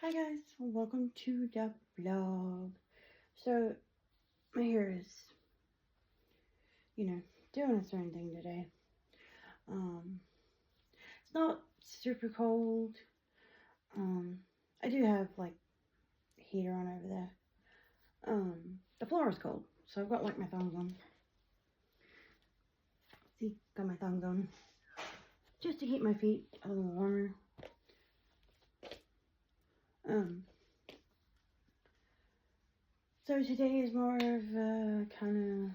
Hi guys, welcome to the vlog. So my hair is, doing a certain thing today. It's not super cold. I do have like heater on over there. The floor is cold, so I've got like my thongs on. See, got my thongs on just to keep my feet a little warmer. So today is more of a kind of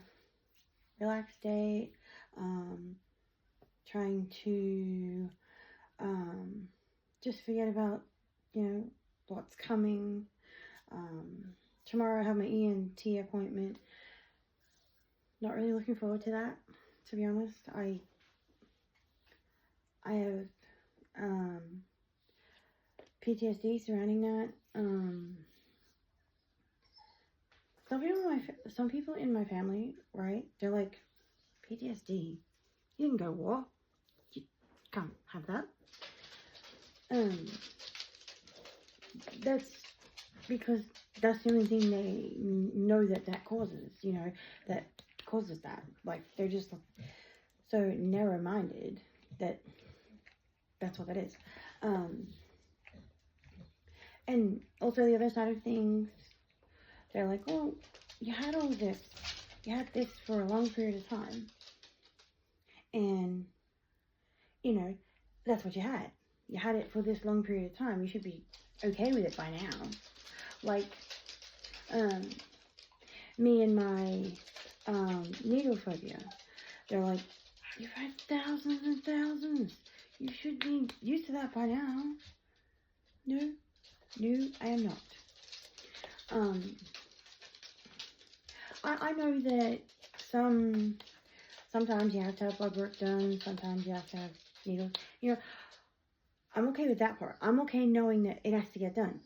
relaxed day. Trying to just forget about, what's coming. Tomorrow I have my ENT appointment. Not really looking forward to that, to be honest. I have PTSD surrounding that. Some people in my family, right? They're like, PTSD. You didn't go war. You can't have that. That's because that's the only thing they know that causes. That causes that. Like they're just so narrow-minded that that's what that is. And also the other side of things, they're like, oh, you had all this. You had this for a long period of time. And, that's what you had. You had it for this long period of time. You should be okay with it by now. Like, me and my needle phobia. They're like, you've had thousands and thousands. You should be used to that by now. No, I am not. I know that sometimes you have to have blood work done, sometimes you have to have needles. I'm okay with that part. I'm okay knowing that it has to get done.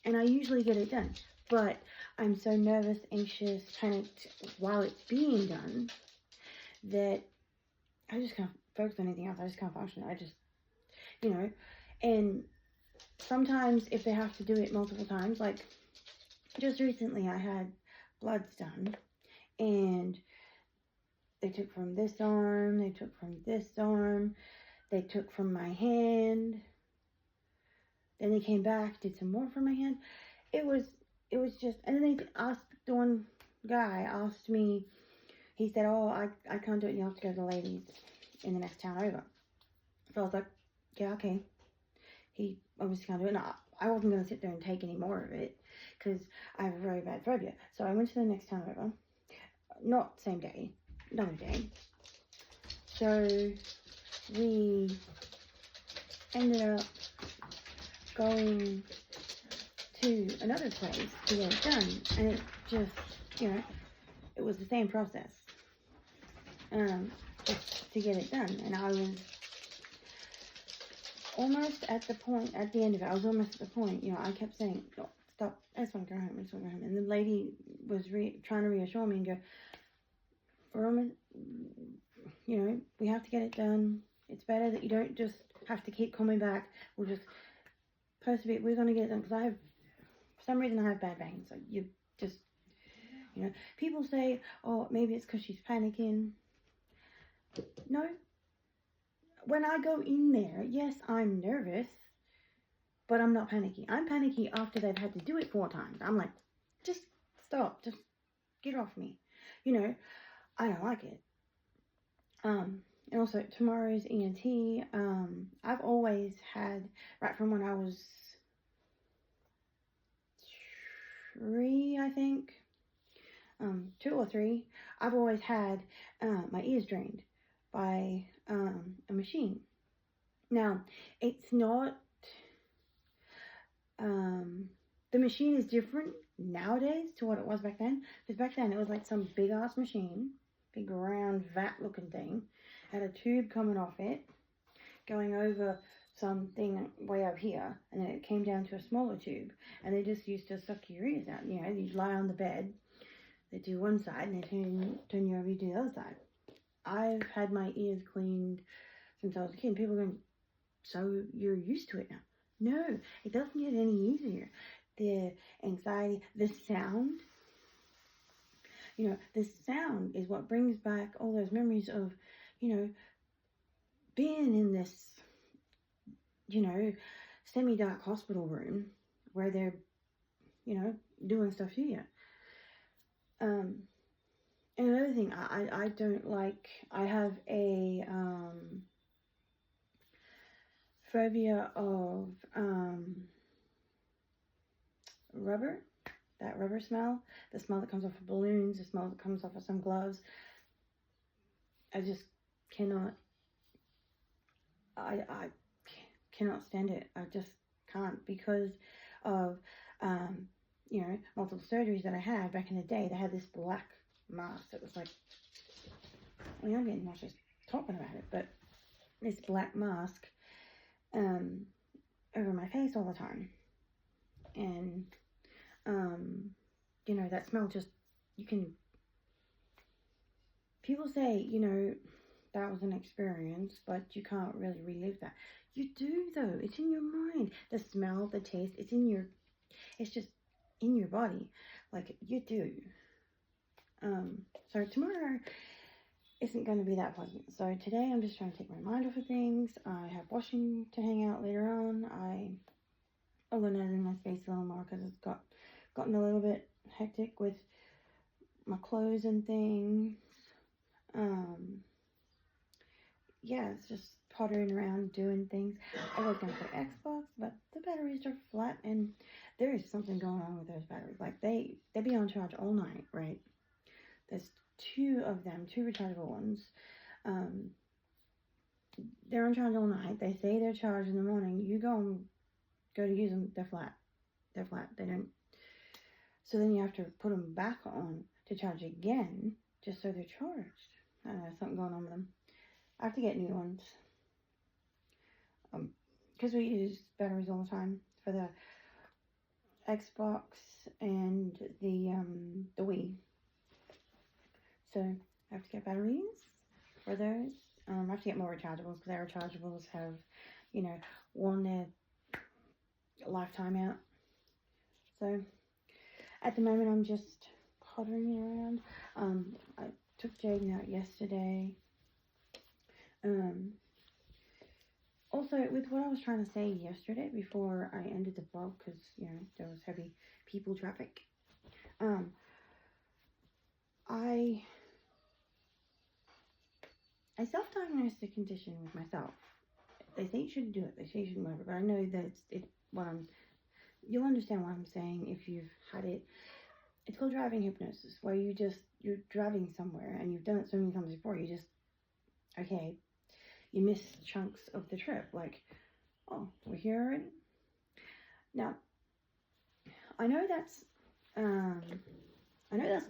And I usually get it done. But I'm so nervous, anxious, panicked while it's being done that I just can't focus on anything else. I just can't function. I just, and sometimes if they have to do it multiple times, like just recently I had bloods done and they took from this arm, they took from this arm, they took from my hand, then they came back, did some more from my hand. It was just, and then they asked, the one guy asked me, he said, oh, I can't do it, you have to go to the ladies in the next town over. So I was like, yeah, okay. He obviously can't do it. And I wasn't going to sit there and take any more of it because I have a very bad phobia. So I went to the next town over. Not same day, another day. So we ended up going to another place to get it done. And it just, it was the same process. Just to get it done. And I was almost at the end of it, I was almost at the point, I kept saying, no, stop, I just want to go home, And the lady was trying to reassure me and go, Roman, we have to get it done. It's better that you don't just have to keep coming back. We'll just persevere. We're going to get it done. Because for some reason, I have bad veins. Like, you just, people say, oh, maybe it's because she's panicking. No. When I go in there, yes, I'm nervous, but I'm not panicking. I'm panicking after they've had to do it 4 times. I'm like, just stop. Just get off me. I don't like it. And also, tomorrow's ENT. I've always had, right from when I was 3, I think, 2 or 3, I've always had my ears drained by a machine. Now, it's not, the machine is different nowadays to what it was back then. Because back then, it was like some big-ass machine, big round vat-looking thing, had a tube coming off it, going over something way up here, and then it came down to a smaller tube, and they just used to suck your ears out. You'd lie on the bed, they do one side, and they turn you over, you do the other side. I've had my ears cleaned since I was a kid. People are going, so you're used to it now? No, it doesn't get any easier. The anxiety, the sound, the sound is what brings back all those memories of, being in this, semi-dark hospital room where they're, doing stuff to you. And another thing I don't like, I have a phobia of rubber, that rubber smell, the smell that comes off of balloons, the smell that comes off of some gloves. I just cannot, I cannot stand it. I just can't, because of, multiple surgeries that I had back in the day. They had this black mask that was like, I'm getting nauseous talking about it, but this black mask over my face all the time. And, that smell just, people say, that was an experience, but you can't really relive that. You do, though. It's in your mind. The smell, the taste, it's just in your body. Like, you do. So tomorrow isn't going to be that pleasant. So today I'm just trying to take my mind off of things. I have washing to hang out later on. I organized my space a little more because it's gotten a little bit hectic with my clothes and things. Yeah, it's just pottering around doing things. I was going to play Xbox, but the batteries are flat, and there is something going on with those batteries. Like, they be on charge all night, right? There's two of them, two rechargeable ones. They're on charge all night. They say they're charged in the morning. You go to use them, they're flat. They're flat. They don't. So then you have to put them back on to charge again, just so they're charged. I don't know, something going on with them. I have to get new ones. Because we use batteries all the time for the Xbox and the Wii. So I have to get batteries for those. I have to get more rechargeables, because our rechargeables have, worn their lifetime out. So at the moment I'm just pottering around. I took Jaden out yesterday. Also, with what I was trying to say yesterday before I ended the vlog, because, there was heavy people traffic, I self-diagnosed the condition with myself. They say you shouldn't do it, they say you shouldn't whatever, but I know that you'll understand what I'm saying if you've had it. It's called driving hypnosis, where you're driving somewhere, and you've done it so many times before, you miss chunks of the trip, like, oh, we're here already? Now, I know that's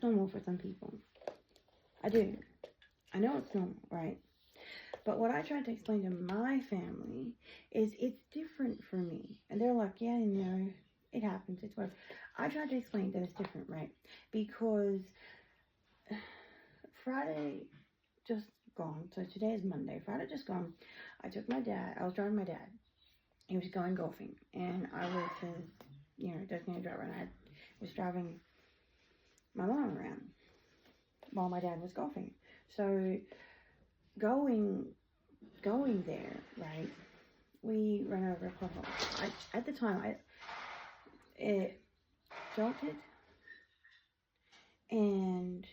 normal for some people. I do. I know it's normal, right? But what I tried to explain to my family is it's different for me. And they're like, yeah, it happens, it's what. I tried to explain that it's different, right? Because Friday just gone, so today is Monday. Friday just gone, I was driving my dad. He was going golfing, and I was his, designated driver, and I was driving my mom around while my dad was golfing. So going there, right, we ran over a pothole. At the time, it jolted, and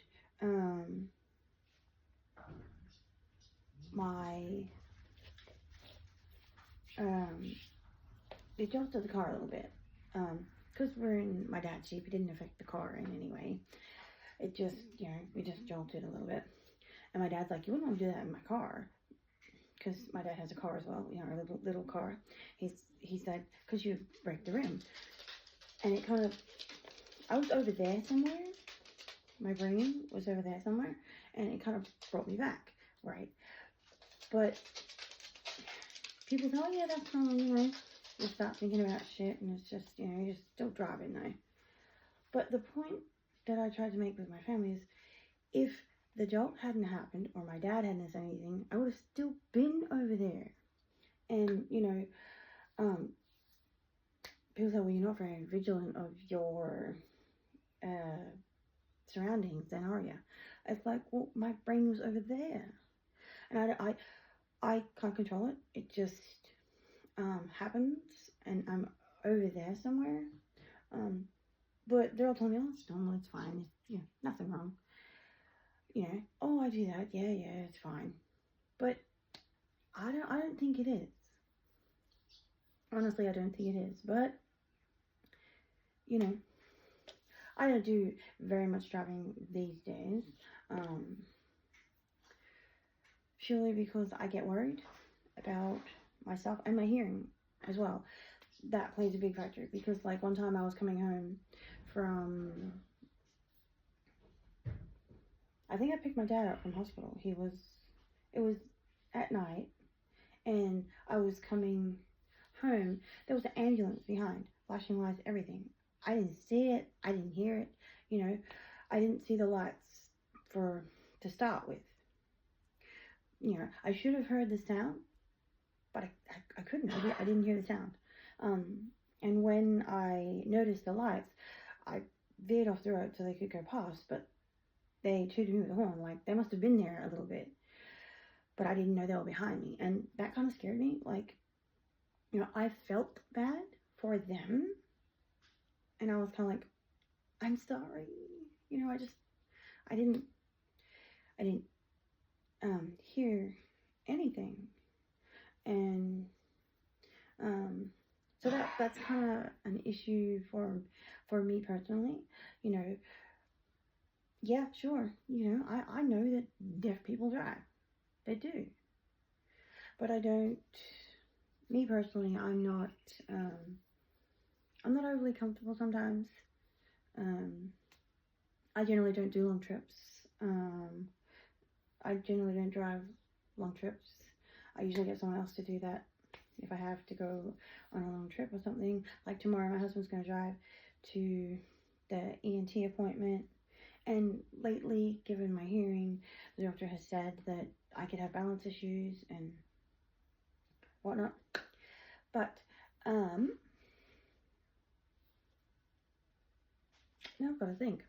it jolted the car a little bit. Because we're in my dad's Jeep, it didn't affect the car in any way. It just, we just jolted a little bit. And my dad's like, you wouldn't want to do that in my car. Because my dad has a car as well, a little car. He said, because you break the rim. And it kind of, I was over there somewhere. My brain was over there somewhere. And it kind of brought me back, right? But people say, oh yeah, that's normal, you start thinking about shit, and it's just, you're still driving now. But the point that I tried to make with my family is, if the jolt hadn't happened, or my dad hadn't said anything, I would have still been over there. And, people say, well, you're not very vigilant of your surroundings, then are you? It's like, well, my brain was over there, and I can't control it. It just happens, and I'm over there somewhere. But they're all telling me, oh, it's normal, it's fine, it's, nothing wrong. Oh, I do that, yeah, it's fine. But I don't think it is. Honestly, I don't think it is. But I don't do very much driving these days. Purely because I get worried about myself and my hearing as well. That plays a big factor, because like one time I was coming home from, I think I picked my dad up from hospital. It was at night, and I was coming home. There was an ambulance behind, flashing lights, everything. I didn't see it, I didn't hear it, I didn't see the lights to start with. I should have heard the sound, but I couldn't. I didn't hear the sound. And when I noticed the lights, I veered off the road so they could go past, but they tooted me with a horn. Like, they must have been there a little bit, but I didn't know they were behind me. And that kind of scared me. Like, I felt bad for them, and I was kind of like, I'm sorry. I didn't hear anything. And so that's kind of an issue for me personally. Yeah, sure, I know that deaf people drive. They do. But I don't, me personally, I'm not overly comfortable sometimes. I generally don't do long trips. I generally don't drive long trips. I usually get someone else to do that if I have to go on a long trip or something. Like tomorrow, my husband's going to drive to the ENT appointment. And lately, given my hearing, the doctor has said that I could have balance issues and whatnot. But, now I've got to think.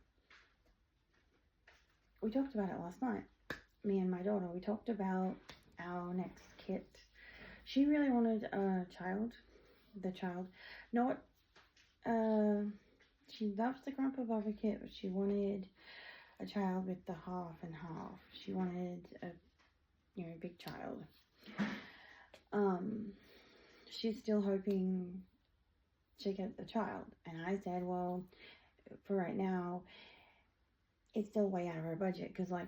We talked about it last night. Me and my daughter, we talked about our next kit. She really wanted a child. Not, she loves the Grandpa Bubba kit, but she wanted a child with the half and half. She wanted a, big child. She's still hoping to get the child. And I said, well, for right now, it's still way out of our budget, because like,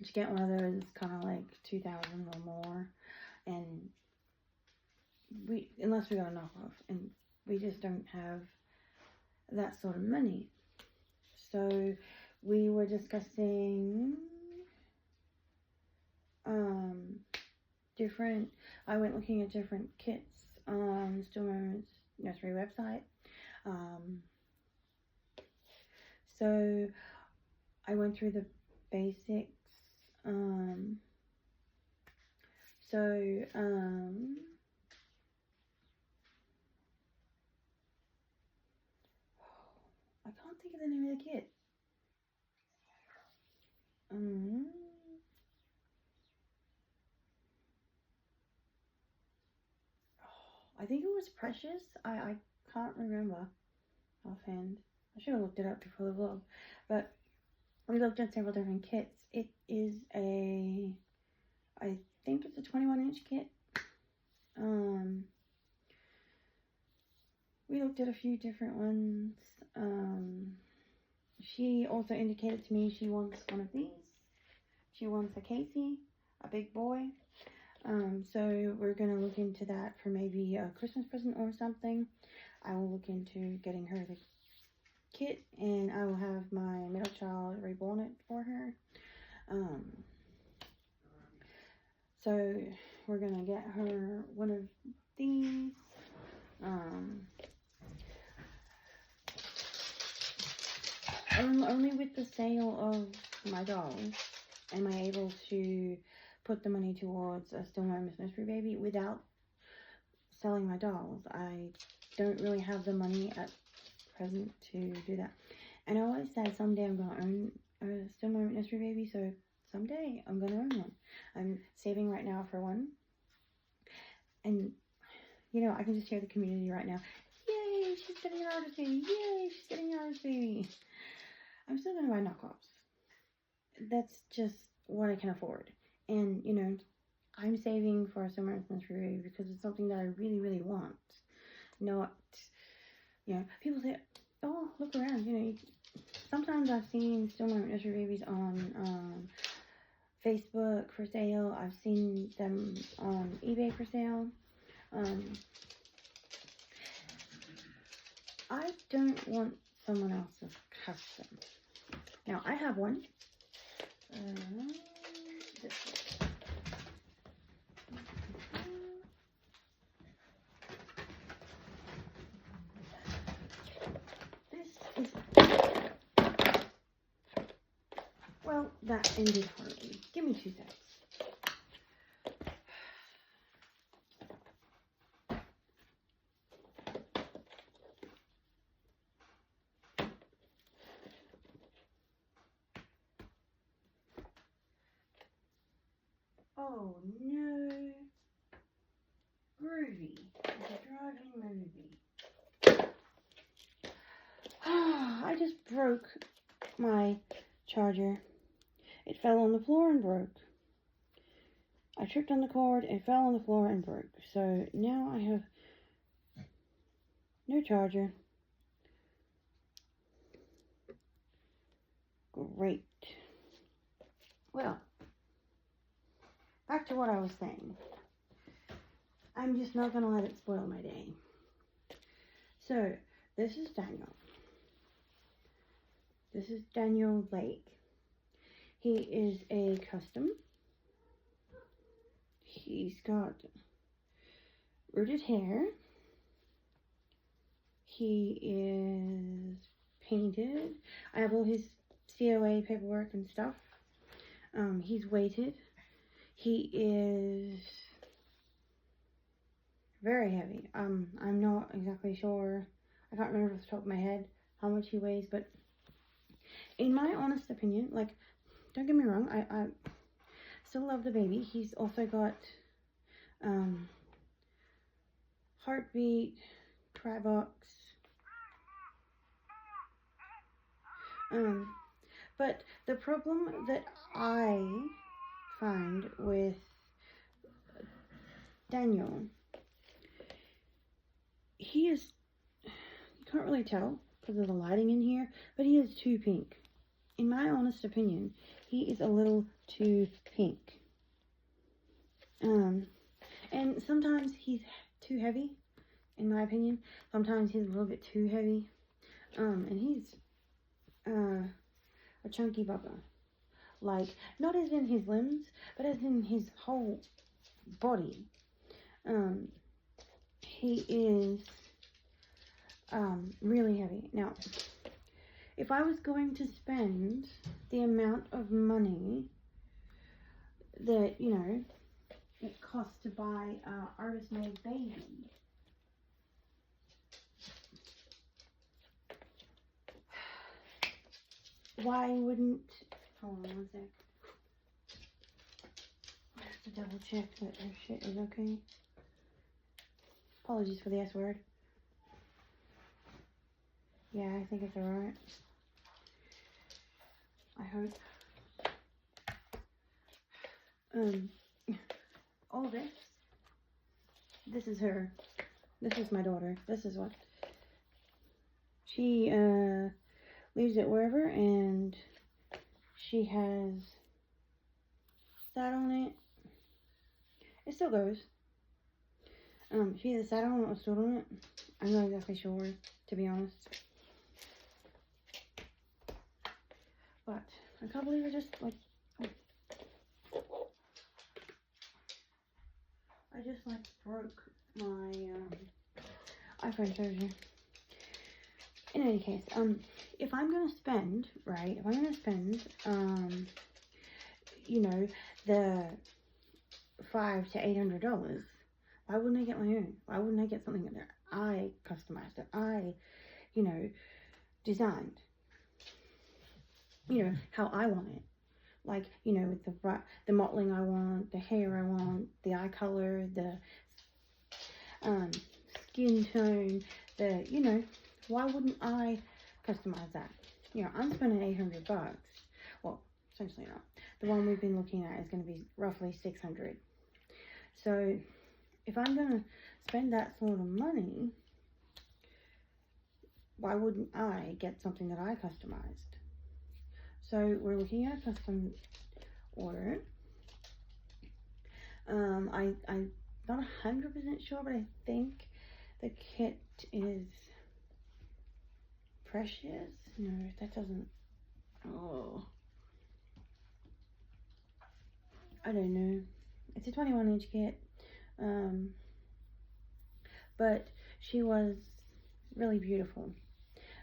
to get one of those is kind of like $2,000 or more, and unless we got a knockoff, and we just don't have that sort of money. So we were discussing I went looking at different kits on Still Moments Nursery website. So I went through the basics. I can't think of the name of the kit. I think it was Precious. I can't remember offhand. I should have looked it up before the vlog. But we looked at several different kits. It is I think it's a 21-inch kit. We looked at a few different ones. She also indicated to me she wants one of these. She wants a Casey, a big boy. So we're going to look into that for maybe a Christmas present or something. I will look into getting her the kit, and I will have my middle child reborn it for her. So we're going to get her one of these. Only with the sale of my dolls am I able to put the money towards a Still Moments Nursery Baby. Without selling my dolls. I don't really have the money at present to do that. And I always said someday I'm going to own a Still Moment Mystery Baby, so someday I'm going to own one. I'm saving right now for one. And, you know, I can just hear the community right now. Yay, she's getting an artist baby. Yay, she's getting an artist baby. I'm still going to buy knockoffs. That's just what I can afford. And, you know, I'm saving for a Still Moment Mystery Baby because it's something that I really, really want. Not, you know, people say, oh, look around, you know, sometimes I've seen Still Moment Mystery Babies on Facebook for sale. I've seen them on eBay for sale. I don't want someone else's custom. Now, I have one. This is, well, that ended horribly. Give me 2 seconds. Oh no. Groovy. It's a driving movie. I just broke my charger. It fell on the floor and broke. I tripped on the cord, it fell on the floor and broke. So now I have no charger. Great. Well, back to what I was saying. I'm just not going to let it spoil my day. So, this is Daniel. This is Daniel Lake. He is a custom. He's got rooted hair. He is painted. I have all his COA paperwork and stuff. He's weighted. He is very heavy. I'm not exactly sure. I can't remember off the top of my head how much he weighs, but in my honest opinion, like, don't get me wrong, I still love the baby. He's also got heartbeat, cry box. But the problem that I find with Daniel, he is, you can't really tell because of the lighting in here, but he is too pink. In my honest opinion, he is a little too pink. And sometimes he's too heavy, in my opinion. Sometimes he's a little bit too heavy. And he's a chunky bubba. Like, not as in his limbs, but as in his whole body. He is really heavy. Now, if I was going to spend the amount of money that, you know, it costs to buy an artist-made baby, why wouldn't, hold on one sec, I have to double check that their shit is okay. Apologies for the S word. Yeah, I think it's alright. I hope. All this is her. This is my daughter. This is what. She, leaves it wherever, and she has sat on it. It still goes. She either sat on it or stood on it. I'm not exactly sure, to be honest. But I can't believe I just, like, broke my iPhone charger. In any case, if I'm gonna spend, right, you know, the $500 to $800, Why wouldn't I get my own? Why wouldn't I get something that I customized, that I, designed, how I want it. Like, with the modeling I want, the hair I want, the eye color, the skin tone, why wouldn't I customize that? I'm spending $800. Well, essentially not. The one we've been looking at is going to be roughly $600. So if I'm going to spend that sort of money, why wouldn't I get something that I customized? So we're looking at a custom order. I'm not 100% sure, but I think the kit is Precious. No, that doesn't. Oh, I don't know. It's a 21-inch kit. But she was really beautiful.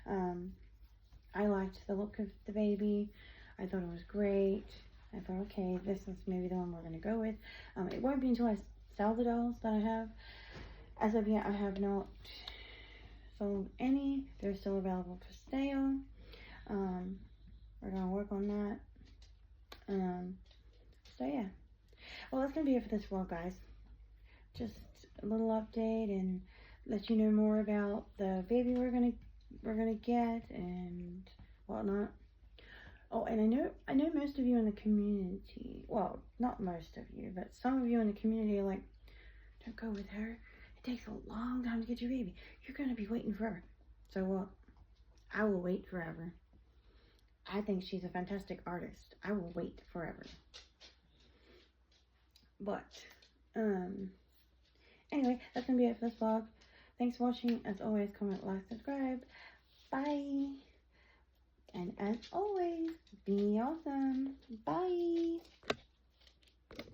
I liked the look of the baby. I thought it was great. I thought, okay, this is maybe the one we're going to go with. It won't be until I sell the dolls that I have. As of yet, I have not sold any. They're still available for sale. We're going to work on that. So yeah. Well, that's going to be it for this vlog, guys. Just a little update and let you know more about the baby we're gonna get and whatnot. Oh, and I know most of you in the community, well, not most of you, but some of you in the community are like, don't go with her. It takes a long time to get your baby. You're gonna be waiting forever. So what? I will wait forever. I think she's a fantastic artist. I will wait forever. But, anyway, that's gonna be it for this vlog. Thanks for watching. As always, comment, like, subscribe. Bye. And as always, be awesome. Bye.